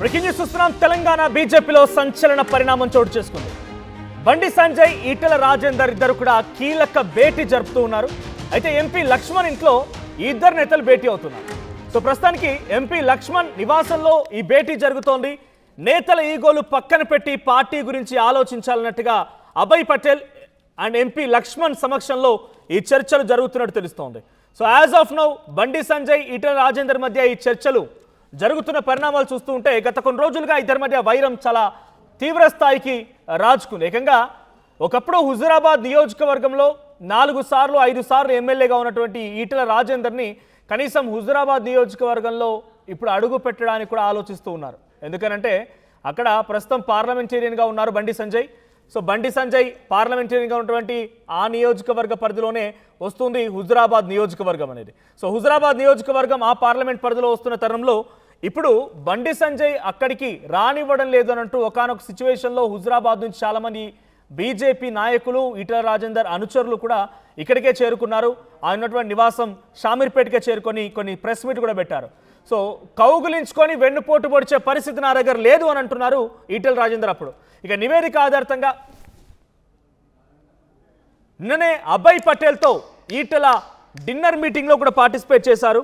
Breaking news చూస్తున్నాం. తెలంగాణ బీజేపీలో సంచలన పరిణామం చోటు చేసుకుంది. బండి సంజయ్, ఈటెల రాజేందర్ ఇద్దరు కూడా కీలక భేటీ జరుపుతూ ఉన్నారు. అయితే ఎంపీ లక్ష్మణ్ ఇంట్లో ఈ ఇద్దరు నేతలు భేటీ అవుతున్నారు. సో ప్రస్తుతానికి ఎంపీ లక్ష్మణ్ నివాసంలో ఈ భేటీ జరుగుతోంది. నేతల ఈగోలు పక్కన పెట్టి పార్టీ గురించి ఆలోచించాలన్నట్టుగా అభయ్ పటేల్ అండ్ ఎంపీ లక్ష్మణ్ సమక్షంలో ఈ చర్చలు జరుగుతున్నట్టు తెలుస్తోంది. So as of now Bandi Sanjay, Etela Rajender మధ్య ఈ చర్చలు జరుగుతున్న పరిణామాలు చూస్తూ ఉంటే గత కొన్ని రోజులుగా ఇద్దరి మధ్య వైరం చాలా తీవ్ర స్థాయికి రాజుకుంది. ఏకంగా ఒకప్పుడు హుజూరాబాద్ నియోజకవర్గంలో 4 సార్లు 5 సార్లు ఎమ్మెల్యేగా ఉన్నటువంటి ఈటెల రాజేందర్ని కనీసం హుజూరాబాద్ నియోజకవర్గంలో ఇప్పుడు అడుగు పెట్టడానికి కూడా ఆలోచిస్తూ ఉన్నారు. ఎందుకనంటే అక్కడ ప్రస్తుతం పార్లమెంటేరియన్గా ఉన్నారు బండి సంజయ్. సో బండి సంజయ్ పార్లమెంటరీగా ఉన్నటువంటి ఆ నియోజకవర్గ పరిధిలోనే వస్తుంది హుజూరాబాద్ నియోజకవర్గం అనేది. సో హుజూరాబాద్ నియోజకవర్గం ఆ పార్లమెంట్ పరిధిలో వస్తున్న తరుణంలో ఇప్పుడు బండి సంజయ్ అక్కడికి రానివ్వడం లేదు అనంటూ ఒకానొక సిచ్యువేషన్లో హుజూరాబాద్ నుంచి చాలామంది బీజేపీ నాయకులు, ఈటెల రాజేందర్ అనుచరులు కూడా ఇక్కడికే చేరుకున్నారు. ఆయన ఉన్నటువంటి నివాసం షామీర్పేటకే చేరుకొని కొన్ని ప్రెస్ మీట్ కూడా పెట్టారు. సో కౌగులించుకొని వెన్నుపోటు పొడిచే పరిస్థితి నా దగ్గర లేదు అని అంటున్నారు ఈటెల రాజేందర్. అప్పుడు ఇక నివేదిక ఆధారితంగా నిన్ననే అభయ్ పటేల్తో ఈటెల డిన్నర్ మీటింగ్లో కూడా పార్టిసిపేట్ చేశారు.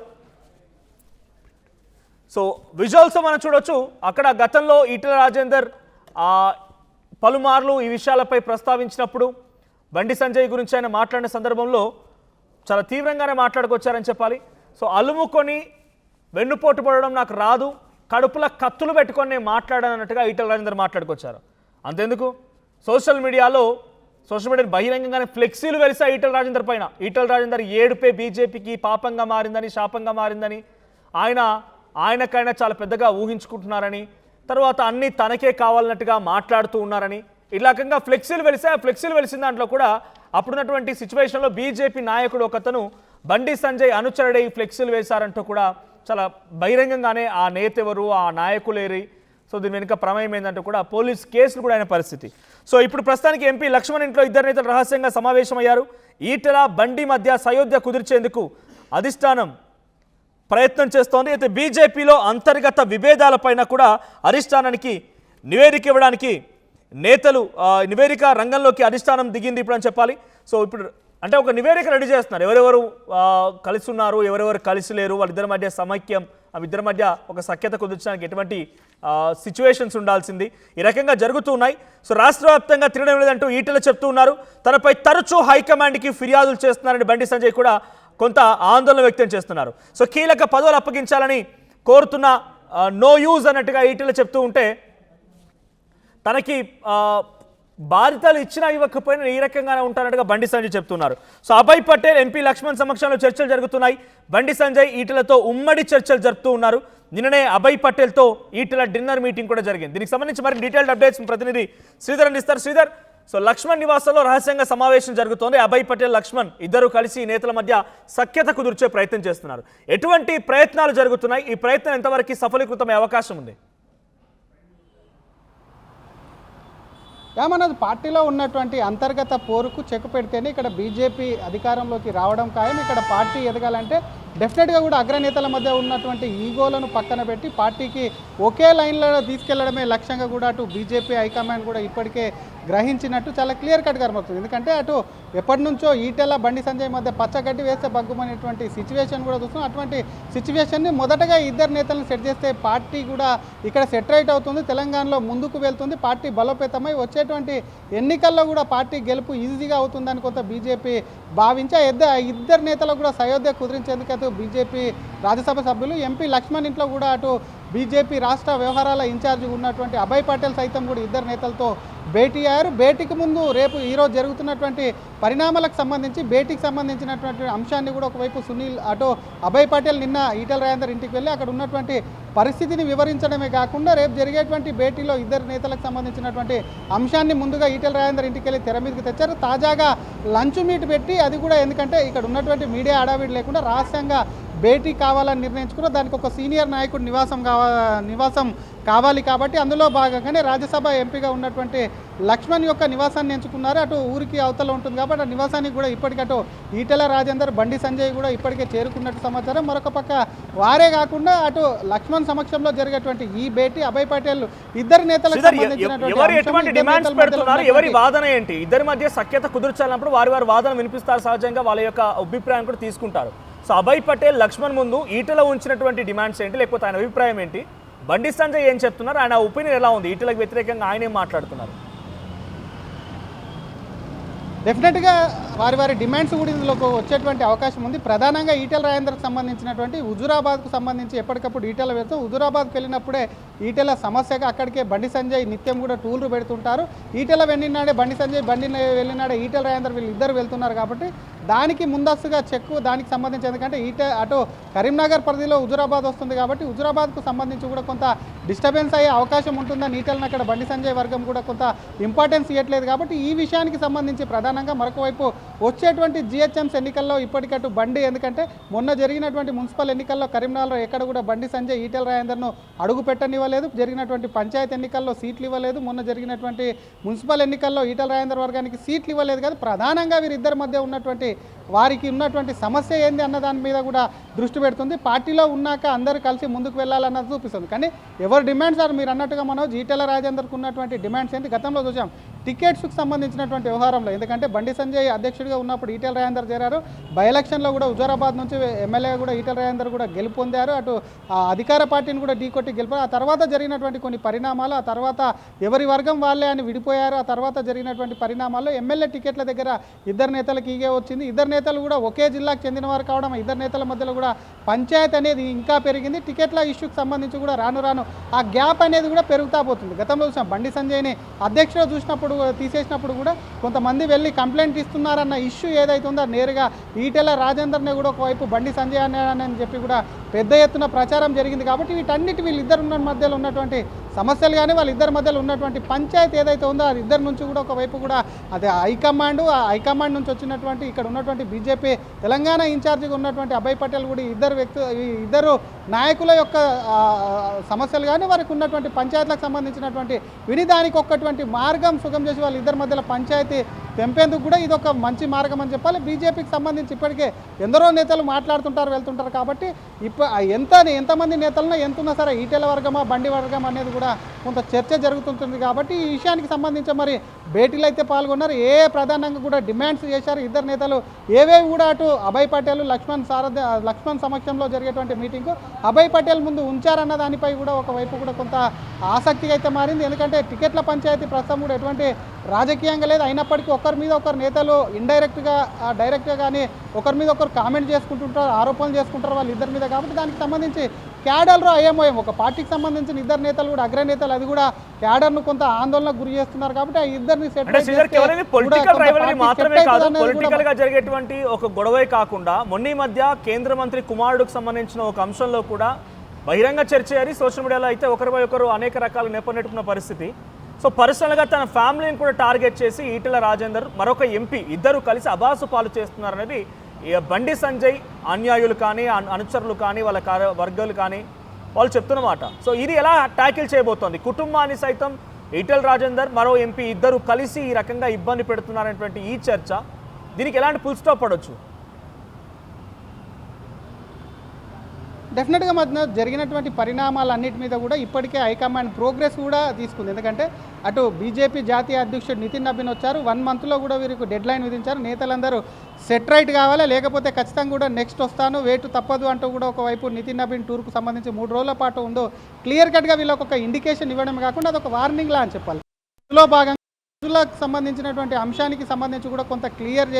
సో విజువల్స్ మనం చూడొచ్చు. అక్కడ గతంలో ఈటెల రాజేందర్ పలుమార్లు ఈ విషయాలపై ప్రస్తావించినప్పుడు బండి సంజయ్ గురించి ఆయన మాట్లాడిన సందర్భంలో చాలా తీవ్రంగానే మాట్లాడుకొచ్చారని చెప్పాలి. సో అలుముకొని వెన్నుపోటు పడడం నాకు రాదు, కడుపుల కత్తులు పెట్టుకొని నేను మాట్లాడానన్నట్టుగా ఈటెల రాజేందర్ మాట్లాడుకొచ్చారు. అంతెందుకు సోషల్ మీడియా బహిరంగంగానే ఫ్లెక్సీలు వెలిసా ఈటెల రాజేందర్ పైన. ఈటెల రాజేందర్ ఏడుపే బీజేపీకి పాపంగా మారిందని, శాపంగా మారిందని, ఆయనకైనా చాలా పెద్దగా ఊహించుకుంటున్నారని, తర్వాత అన్నీ తనకే కావాలన్నట్టుగా మాట్లాడుతూ ఉన్నారని, ఇలాకంగా ఫ్లెక్సీలు వెలిసిన దాంట్లో కూడా అప్పుడున్నటువంటి సిచ్యువేషన్లో బీజేపీ నాయకుడు ఒకతను బండి సంజయ్ అనుచరుడే ఈ ఫ్లెక్సీలు వేశారంటూ కూడా చాలా బహిరంగంగానే ఆ నేత ఎవరు, ఆ నాయకులేరి, సో దీని వెనుక ప్రమేయం ఏంటంటూ కూడా పోలీస్ కేసులు కూడా అయిన పరిస్థితి. సో ఇప్పుడు ప్రస్తుతానికి ఎంపీ లక్ష్మణ్ ఇంట్లో ఇద్దరు నేతలు రహస్యంగా సమావేశమయ్యారు. ఈటెల బండి మధ్య సయోధ్య కుదిర్చేందుకు అధిష్టానం ప్రయత్నం చేస్తోంది. అయితే బీజేపీలో అంతర్గత విభేదాలపైన కూడా అధిష్టానానికి నివేదిక ఇవ్వడానికి నేతలు నివేదిక రంగంలోకి అధిష్టానం దిగింది ఇప్పుడు అని చెప్పాలి. సో ఇప్పుడు అంటే ఒక నివేదిక రెడీ చేస్తున్నారు. ఎవరెవరు కలిసి ఉన్నారు, ఎవరెవరు కలిసి లేరు, వాళ్ళిద్దరి మధ్య సమైక్యం, ఇద్దరి మధ్య ఒక సఖ్యత కుదిర్చడానికి ఎటువంటి సిచ్యువేషన్స్ ఉండాల్సింది, ఈ రకంగా జరుగుతూ ఉన్నాయి. సో రాష్ట్ర వ్యాప్తంగా తిరగడం లేదంటూ ఈటెల చెప్తూ ఉన్నారు. తనపై తరచూ హైకమాండ్కి ఫిర్యాదులు చేస్తున్నారని బండి సంజయ్ కూడా కొంత ఆందోళన వ్యక్తం చేస్తున్నారు. సో కీలక పదవులు అప్పగించాలని కోరుతున్న నో యూజ్ అన్నట్టుగా ఈటెల చెప్తూ ఉంటే తనకి బాధ్యతలు ఇచ్చినా ఇవ్వకపోయినా ఈ రకంగానే ఉంటారన్నట్టుగా బండి సంజయ్ చెప్తున్నారు. సో అభయ్ పటేల్, ఎంపీ లక్ష్మణ్ సమక్షంలో చర్చలు జరుగుతున్నాయి. బండి సంజయ్ ఈటెలతో ఉమ్మడి చర్చలు జరుపుతూ ఉన్నారు. నిన్ననే అభయ్ పటేల్తో ఈటెల డిన్నర్ మీటింగ్ కూడా జరిగింది. దీనికి సంబంధించి మరి డీటెయిల్డ్ అప్డేట్స్ ప్రతినిధి శ్రీధర్ అందిస్తారు. శ్రీధర్, సో లక్ష్మణ్ నివాసంలో రహస్యంగా సమావేశం జరుగుతోంది. అభయ్ పటేల్, లక్ష్మణ్ ఇద్దరు కలిసి నేతల మధ్య సఖ్యత కుదిర్చే ప్రయత్నం చేస్తున్నారు. ఎటువంటి ప్రయత్నాలు జరుగుతున్నాయి? ఈ ప్రయత్నం ఎంతవరకు సఫలీకృతమయ్యే అవకాశం ఉంది? ఏమన్నది పార్టీలో ఉన్నటువంటి అంతర్గత పోరుకు చెక్ పెడితేనే ఇక్కడ బీజేపీ అధికారంలోకి రావడం ఖాయం. ఇక్కడ పార్టీ ఎదగాలంటే డెఫినెట్గా కూడా అగ్రనేతల మధ్య ఉన్నటువంటి ఈగోలను పక్కన పెట్టి పార్టీకి ఒకే లైన్లో తీసుకెళ్లడమే లక్ష్యంగా కూడా అటు బీజేపీ హైకమాండ్ కూడా ఇప్పటికే గ్రహించినట్టు చాలా క్లియర్ కట్గా అర్థమవుతుంది. ఎందుకంటే అటు ఎప్పటి నుంచో ఈటెల బండి సంజయ్ మధ్య పచ్చగడ్డి వేస్తే బగ్గుమనేటువంటి సిచ్యువేషన్ కూడా చూస్తున్నాం. అటువంటి సిచ్యువేషన్ని మొదటగా ఇద్దరు నేతలను సెట్ చేస్తే పార్టీ కూడా ఇక్కడ సెట్ రైట్ అవుతుంది, తెలంగాణలో ముందుకు వెళ్తుంది, పార్టీ బలోపేతమై వచ్చేటువంటి ఎన్నికల్లో కూడా పార్టీ గెలుపు ఈజీగా అవుతుందని కొంత బీజేపీ భావించి ఇద్దరు నేతలకు కూడా సయోధ్య కుదిరించేందుకు అటు బీజేపీ రాజ్యసభ సభ్యులు ఎంపీ లక్ష్మణ్ ఇంట్లో కూడా అటు బీజేపీ రాష్ట్ర వ్యవహారాల ఇన్ఛార్జి ఉన్నటువంటి అభయ్ పటేల్ సైతం కూడా ఇద్దరు నేతలతో భేటీ అయ్యారు. భేటీకి ముందు ఈరోజు జరుగుతున్నటువంటి పరిణామాలకు సంబంధించి భేటీకి సంబంధించినటువంటి అంశాన్ని కూడా ఒకవైపు సునీల్ అటు అభయ్ పటేల్ నిన్న ఈటెల రాజేందర్ ఇంటికి వెళ్ళి అక్కడ ఉన్నటువంటి పరిస్థితిని వివరించడమే కాకుండా రేపు జరిగేటువంటి భేటీలో ఇద్దరు నేతలకు సంబంధించినటువంటి అంశాన్ని ముందుగా ఈటెల రాజేందర్ ఇంటికి వెళ్ళి తెర మీదకి తెచ్చారు. తాజాగా లంచ్ మీట్ పెట్టి అది కూడా ఎందుకంటే ఇక్కడ ఉన్నటువంటి మీడియా హడావిడి లేకుండా రహస్యంగా భేటీ కావాలని నిర్ణయించుకున్నారు. దానికి ఒక సీనియర్ నాయకుడు నివాసం కావాలి కాబట్టి అందులో భాగంగానే రాజ్యసభ ఎంపీగా ఉన్నటువంటి లక్ష్మణ్ యొక్క నివాసాన్ని ఎంచుకున్నారు. అటు ఊరికి అవతల ఉంటుంది కాబట్టి ఆ నివాసానికి కూడా ఇప్పటికటు ఈటెల రాజేందర్, బండి సంజయ్ కూడా ఇప్పటికే చేరుకున్నట్టు సమాచారం. మరొక పక్క వారే కాకుండా అటు లక్ష్మణ్ సమక్షంలో జరిగేటువంటి ఈ భేటీ అభయ్ పటేల్ ఇద్దరు నేతలకు ఎటువంటి డిమాండ్స్ పెడుతున్నారు, ఎవరి వాదన ఏంటి, ఇద్దరి మధ్య సఖ్యత కుదుర్చాలన్నప్పుడు వారి వాదన వినిపిస్తారు, సహజంగా వాళ్ళ యొక్క అభిప్రాయం కూడా తీసుకుంటారు. సో అభయ్ పటేల్ లక్ష్మణ్ ముందు ఈటెల ఉంచినటువంటి డిమాండ్స్ ఏంటి, లేకపోతే ఆయన అభిప్రాయం ఏంటి, బండి సంజయ్ ఏం చెప్తున్నారు, ఆయన ఒపీనియన్ ఎలా ఉంది, ఈటెలకు వ్యతిరేకంగా ఆయన ఏం మాట్లాడుతున్నారు? డెఫినెట్గా వారి డిమాండ్స్ కూడా ఇందులోకి వచ్చేటువంటి అవకాశం ఉంది. ప్రధానంగా ఈటెల రాజేందర్కి సంబంధించినటువంటి హుజూరాబాద్కు సంబంధించి ఎప్పటికప్పుడు ఈటెల వెళ్తాం. హుజూరాబాద్కి వెళ్ళినప్పుడే ఈటెల సమస్యగా అక్కడికే బండి సంజయ్ నిత్యం కూడా టూర్లు పెడుతుంటారు. ఈటెల వెళ్ళినాడే బండి సంజయ్, బండి వెళ్ళినాడే ఈటెల రాజేందర్, వీళ్ళు ఇద్దరు వెళ్తున్నారు కాబట్టి దానికి ముందస్తుగా చెక్కు దానికి సంబంధించి, ఎందుకంటే అటు కరీంనగర్ పరిధిలో హుజూరాబాద్ వస్తుంది కాబట్టి హుజూరాబాద్కు సంబంధించి కూడా కొంత డిస్టర్బెన్స్ అయ్యే అవకాశం ఉంటుందని ఈటెలను అక్కడ బండి సంజయ్ వర్గం కూడా కొంత ఇంపార్టెన్స్ ఇవ్వట్లేదు. కాబట్టి ఈ విషయానికి సంబంధించి ప్రధానంగా మరొక వైపు వచ్చేటువంటి జిహెచ్ఎంసీ ఎన్నికల్లో ఇప్పటికట్టు బండి, ఎందుకంటే మొన్న జరిగినటువంటి మున్సిపల్ ఎన్నికల్లో కరీంనగర్లో ఎక్కడ కూడా బండి సంజయ్ ఈటెల రాజేందర్ను అడుగు పెట్టనివ్వలేదు. జరిగినటువంటి పంచాయతీ ఎన్నికల్లో సీట్లు ఇవ్వలేదు. మొన్న జరిగినటువంటి మున్సిపల్ ఎన్నికల్లో ఈటెల రాజేందర్ వర్గానికి సీట్లు ఇవ్వలేదు. కాదు, ప్రధానంగా వీరిద్దరి మధ్య ఉన్నటువంటి వారికి ఉన్నటువంటి సమస్య ఏంది అన్న దాని మీద కూడా దృష్టి పెడుతుంది. పార్టీలో ఉన్నాక అందరూ కలిసి ముందుకు వెళ్ళాలన్నది చూపిస్తుంది. కానీ ఎవరు డిమాండ్స్ ఆర్ మీరు అన్నట్టుగా మనోజ్, ఈటెల రాజేందర్కు ఉన్నటువంటి డిమాండ్స్ ఏంటి, గతంలో చూసాం టికెట్స్కి సంబంధించినటువంటి వ్యవహారంలో. ఎందుకంటే బండి సంజయ్ అధ్యక్షుడిగా ఉన్నప్పుడు ఈటెల రాజేందర్ చేరారు. బై ఎలక్షన్లో కూడా హుజూరాబాద్ నుంచి ఎమ్మెల్యే కూడా ఈటెల రాజేందర్ కూడా గెలుపొందారు. అటు అధికార పార్టీని కూడా ఢీకొట్టి గెలిపారు. ఆ తర్వాత జరిగినటువంటి కొన్ని పరిణామాలు, ఆ తర్వాత ఎవరి వర్గం వాళ్ళే అని విడిపోయారు. ఆ తర్వాత జరిగినటువంటి పరిణామాల్లో ఎమ్మెల్యే టికెట్ల దగ్గర ఇద్దరు నేతలకు ఈగే వచ్చింది. ఇద్దరు నేతలు కూడా ఒకే జిల్లాకు చెందిన వారు కావడం, ఇద్దరు నేతల మధ్యలో కూడా పంచాయతీ అనేది ఇంకా పెరిగింది. టికెట్ల ఇష్యూకి సంబంధించి కూడా రాను ఆ గ్యాప్ అనేది కూడా పెరుగుతా పోతుంది. గతంలో చూసాం బండి సంజయ్ని అధ్యక్షుడు చూసినప్పుడు తీసేసినప్పుడు కూడా కొంతమంది వెళ్ళి కంప్లైంట్ ఇస్తున్నారన్న ఇష్యూ ఏదైతే ఉందో నేరుగా ఈటెల రాజేందర్ని కూడా ఒకవైపు బండి సంజయ్ అని చెప్పి కూడా పెద్ద ఎత్తున ప్రచారం జరిగింది. కాబట్టి వీటన్నిటి వీళ్ళిద్దరు మధ్యలో ఉన్నటువంటి సమస్యలు కానీ వాళ్ళిద్దరి మధ్యలో ఉన్నటువంటి పంచాయతీ ఏదైతే ఉందో అది ఇద్దరి నుంచి కూడా ఒకవైపు కూడా అది హైకమాండ్, ఆ హైకమాండ్ నుంచి వచ్చినటువంటి ఇక్కడ ఉన్నటువంటి బీజేపీ తెలంగాణ ఇన్ఛార్జిగా ఉన్నటువంటి అభయ్ పటేల్ కూడా ఇద్దరు నాయకుల యొక్క సమస్యలు కానీ వారికి ఉన్నటువంటి పంచాయతీలకు సంబంధించినటువంటి దానికి ఒక్కటువంటి మార్గం సుగం చేసి వాళ్ళిద్దరి మధ్యలో పంచాయతీ తెంపేందుకు కూడా ఇది ఒక మంచి మార్గం అని చెప్పాలి. బీజేపీకి సంబంధించి ఇప్పటికే ఎందరో నేతలు మాట్లాడుతుంటారు, వెళ్తుంటారు. కాబట్టి ఎంతమంది నేతలను ఎంతున్నా సరే ఈటెల వర్గమా బండి వర్గం అనేది కూడా కొంత చర్చ జరుగుతుంటుంది. కాబట్టి ఈ విషయానికి సంబంధించి మరి భేటీలు అయితే పాల్గొన్నారు. ప్రధానంగా కూడా డిమాండ్స్ చేశారు ఇద్దరు నేతలు. ఏవేవి కూడా అటు అభయ్ పటేల్, లక్ష్మణ్ సమక్షంలో జరిగేటువంటి మీటింగ్కు అభయ్ పటేల్ ముందు ఉంచారన్న దానిపై కూడా ఒకవైపు కూడా కొంత ఆసక్తిగా అయితే మారింది. ఎందుకంటే టికెట్ల పంచాయతీ ప్రస్తుతం కూడా ఎటువంటి రాజకీయంగా లేదు. అయినప్పటికీ ఒకరి మీద ఒకరు నేతలు ఇండైరెక్ట్గా డైరెక్ట్గా కానీ ఒకరి మీద ఒకరు కామెంట్ చేసుకుంటుంటారు, ఆరోపణలు చేసుకుంటారు వాళ్ళ ఇద్దరి మీద. కాబట్టి దానికి సంబంధించి క్యాడర్లో ఐఎంఓఎం ఒక పార్టీకి సంబంధించిన ఇద్దరు నేతలు కూడా అగ్రనేతలు అది కూడా క్యాడర్ను కొంత ఆందోళనకు గురి చేస్తున్నారు. కాబట్టి ఆ ఇద్దరిని పొలిటికల్ గా జరిగేటువంటి ఒక గొడవే కాకుండా మొన్న మధ్య కేంద్ర మంత్రి కుమారుడికి సంబంధించిన ఒక అంశంలో కూడా బహిరంగ చర్చ అని సోషల్ మీడియాలో అయితే ఒకరిపై ఒకరు అనేక రకాల నెపనెట్టుకున్న పరిస్థితి. సో పర్సనల్గా తన ఫ్యామిలీని కూడా టార్గెట్ చేసి ఈటెల రాజేందర్, మరొక ఎంపీ ఇద్దరు కలిసి అబాసు పాలు చేస్తున్నారనేది బండి సంజయ్ అన్యాయులు కానీ అనుచరులు కానీ వాళ్ళ వర్గాలు కానీ వాళ్ళు చెప్తున్నమాట. సో ఇది ఎలా ట్యాకిల్ చేయబోతోంది, కుటుంబాన్ని సైతం ఈటెల రాజేందర్ మరో ఎంపీ ఇద్దరు కలిసి ఈ రకంగా ఇబ్బంది పెడుతున్నారనేటువంటి ఈ చర్చ, దీనికి ఎలాంటి ఫుల్ స్టాప్ పడవచ్చు? డెఫినెట్గా మధ్య జరిగినటువంటి పరిణామాలన్నిటి మీద కూడా ఇప్పటికే హైకమాండ్ ప్రోగ్రెస్ కూడా తీసుకుంది. ఎందుకంటే అటు బీజేపీ జాతీయ అధ్యక్షుడు నితిన్ నబీన్ వచ్చారు. 1 మంత్లో కూడా వీరికి డెడ్ లైన్ విధించారు. నేతలందరూ సెట్ రైట్ కావాలి, లేకపోతే ఖచ్చితంగా కూడా నెక్స్ట్ వస్తాను, వేటు తప్పదు అంటూ కూడా ఒకవైపు నితిన్ నబీన్ టూర్కు సంబంధించి 3 రోజుల పాటు ఉందో క్లియర్ కట్గా వీళ్ళకి ఒక ఇండికేషన్ ఇవ్వడమే కాకుండా అదొక వార్నింగ్లా అని చెప్పాలి. ఇందులో భాగంగా రోజులకు సంబంధించినటువంటి అంశానికి సంబంధించి కూడా కొంత క్లియర్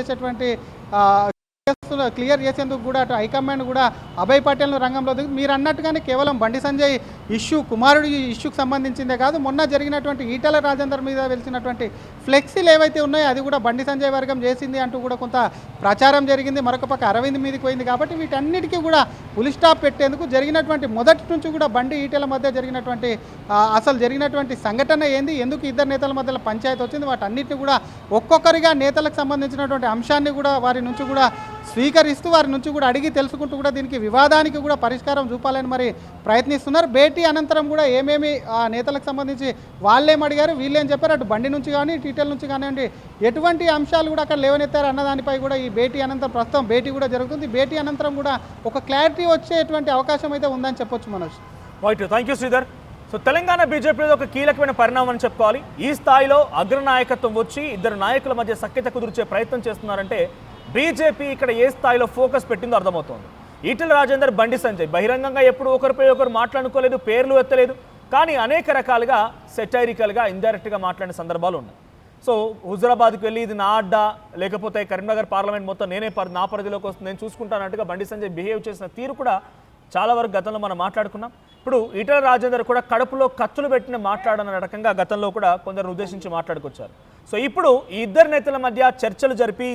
చేసేందుకు కూడా అటు హైకమాండ్ కూడా అభయ్ పటేల్ను రంగంలో దిగి మీరు అన్నట్టుగానే కేవలం బండి సంజయ్ ఇష్యూ, కుమారుడి ఇష్యూకి సంబంధించిందే కాదు, మొన్న జరిగినటువంటి ఈటెల రాజేందర్ మీద వెలిసినటువంటి ఫ్లెక్సీలు ఏవైతే ఉన్నాయో అది కూడా బండి సంజయ్ వర్గం చేసింది అంటూ కూడా కొంత ప్రచారం జరిగింది. మరొక పక్క అరవింద్ మీదకి పోయింది. కాబట్టి వీటన్నిటికీ కూడా ఫుల్ స్టాప్ పెట్టేందుకు జరిగినటువంటి మొదటి నుంచి కూడా బండి ఈటెల మధ్య జరిగినటువంటి సంఘటన ఏంది, ఎందుకు ఇద్దరు నేతల మధ్యలో పంచాయతీ వచ్చింది, వాటన్నిటిని కూడా ఒక్కొక్కరిగా నేతలకు సంబంధించినటువంటి అంశాన్ని కూడా వారి నుంచి కూడా స్వీకరిస్తూ వారి నుంచి కూడా అడిగి తెలుసుకుంటూ కూడా దీనికి వివాదానికి కూడా పరిష్కారం చూపాలని మరి ప్రయత్నిస్తున్నారు. భేటీ అనంతరం కూడా ఏమేమి ఆ నేతలకు సంబంధించి వాళ్ళేం అడిగారు, వీళ్ళేం చెప్పారు, అటు బండి నుంచి కానీ టీటెల్ నుంచి కానివ్వండి ఎటువంటి అంశాలు కూడా అక్కడ లేవనెత్తారు అన్న దానిపై కూడా ఈ భేటీ అనంతరం ప్రస్తుతం భేటీ కూడా జరుగుతుంది. భేటీ అనంతరం కూడా ఒక క్లారిటీ వచ్చేటువంటి అవకాశం అయితే ఉందని చెప్పొచ్చు Manoj. Right, thank you Sridhar. So Telangana బీజేపీలో ఒక కీలకమైన పరిణామం అని చెప్పుకోవాలి. ఈ స్థాయిలో అగ్రనాయకత్వం వచ్చి ఇద్దరు నాయకుల మధ్య సఖ్యత కుదిర్చే ప్రయత్నం చేస్తున్నారంటే బీజేపీ ఇక్కడ ఏ స్థాయిలో ఫోకస్ పెట్టిందో అర్థమవుతోంది. ఈటెల రాజేందర్, బండి సంజయ్ బహిరంగంగా ఎప్పుడు ఒకరిపై ఒకరు మాట్లాడుకోలేదు, పేర్లు ఎత్తలేదు, కానీ అనేక రకాలుగా సెటైరికల్గా ఇండైరెక్ట్గా మాట్లాడిన సందర్భాలు ఉన్నాయి. సో హుజరాబాద్కి వెళ్ళి ఇది నా అడ్డా, లేకపోతే కరీంనగర్ పార్లమెంట్ మొత్తం నా పరిధిలోకి వస్తుంది, నేను చూసుకుంటానట్టుగా బండి సంజయ్ బిహేవ్ చేసిన తీరు కూడా చాలా వరకు గతంలో మనం మాట్లాడుకున్నాం. ఇప్పుడు ఈటెల రాజేందర్ కూడా కడుపులో కత్తులు పెట్టిన మాట్లాడన్న రకంగా గతంలో కూడా కొందరు ఉద్దేశించి మాట్లాడుకొచ్చారు. సో ఇప్పుడు ఈ ఇద్దరు నేతల మధ్య చర్చలు జరిపి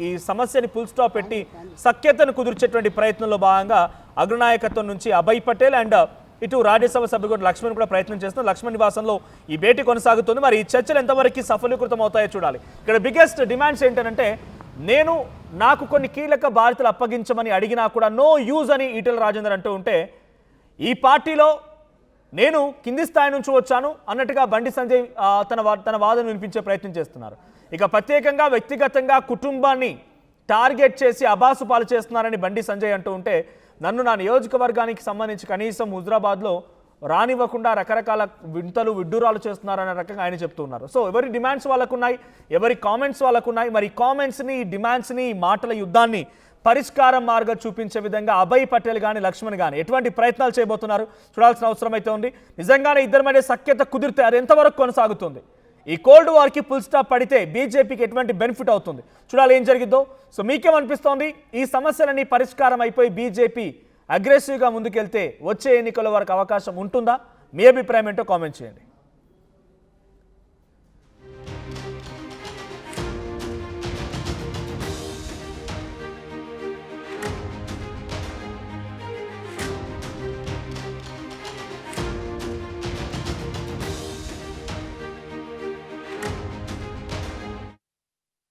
ఈ సమస్యని ఫుల్ స్టాప్ పెట్టి సఖ్యతను కుదిర్చేటువంటి ప్రయత్నంలో భాగంగా అగ్రనాయకత్వం నుంచి అభయ్ పటేల్ అండ్ ఇటు రాజ్యసభ సభ్యుడు కూడా లక్ష్మణ్ కూడా ప్రయత్నం చేస్తున్నారు. లక్ష్మణ్ నివాసంలో ఈ భేటీ కొనసాగుతుంది. మరి ఈ చర్చలు ఎంతవరకు సఫలీకృతం అవుతాయో చూడాలి. ఇక్కడ బిగ్గెస్ట్ డిమాండ్స్ ఏంటంటే నాకు కొన్ని కీలక బాధ్యతలు అప్పగించమని అడిగినా కూడా నో యూజ్ అని ఈటెల రాజేందర్ అంటూ ఉంటే, ఈ పార్టీలో నేను కింది స్థాయి నుంచి వచ్చాను అన్నట్టుగా బండి సంజయ్ తన వాదన వినిపించే ప్రయత్నం చేస్తున్నారు. ఇక ప్రత్యేకంగా వ్యక్తిగతంగా కుటుంబాన్ని టార్గెట్ చేసి అబాసు పాలు చేస్తున్నారని బండి సంజయ్ అంటూ ఉంటే, నన్ను నా నియోజకవర్గానికి సంబంధించి కనీసం హుజరాబాద్లో రానివ్వకుండా రకరకాల విడ్డూరాలు చేస్తున్నారనే రకంగా ఆయన చెప్తూ ఉన్నారు. సో ఎవరి డిమాండ్స్ వాళ్ళకున్నాయి, ఎవరి కామెంట్స్ వాళ్ళకున్నాయి. మరి కామెంట్స్ని, డిమాండ్స్ని, మాటల యుద్ధాన్ని పరిష్కారం మార్గం చూపించే విధంగా అభయ్ పటేల్ కానీ లక్ష్మణ్ కానీ ఎటువంటి ప్రయత్నాలు చేయబోతున్నారు చూడాల్సిన అవసరం అయితే ఉంది. నిజంగానే ఇద్దరి మధ్య సఖ్యత కుదిరితే అది ఎంతవరకు కొనసాగుతుంది, ఈ కోల్డ్ వార్కి ఫుల్ స్టాప్ పడితే బీజేపీకి ఎటువంటి బెనిఫిట్ అవుతుంది చూడాలి ఏం జరిగిద్దో. సో మీకేమనిపిస్తోంది, ఈ సమస్యలన్నీ పరిష్కారం అయిపోయి బీజేపీ అగ్రెసివ్గా ముందుకెళ్తే వచ్చే ఎన్నికల వరకు అవకాశం ఉంటుందా? మీ అభిప్రాయం ఏంటో కామెంట్ చేయండి.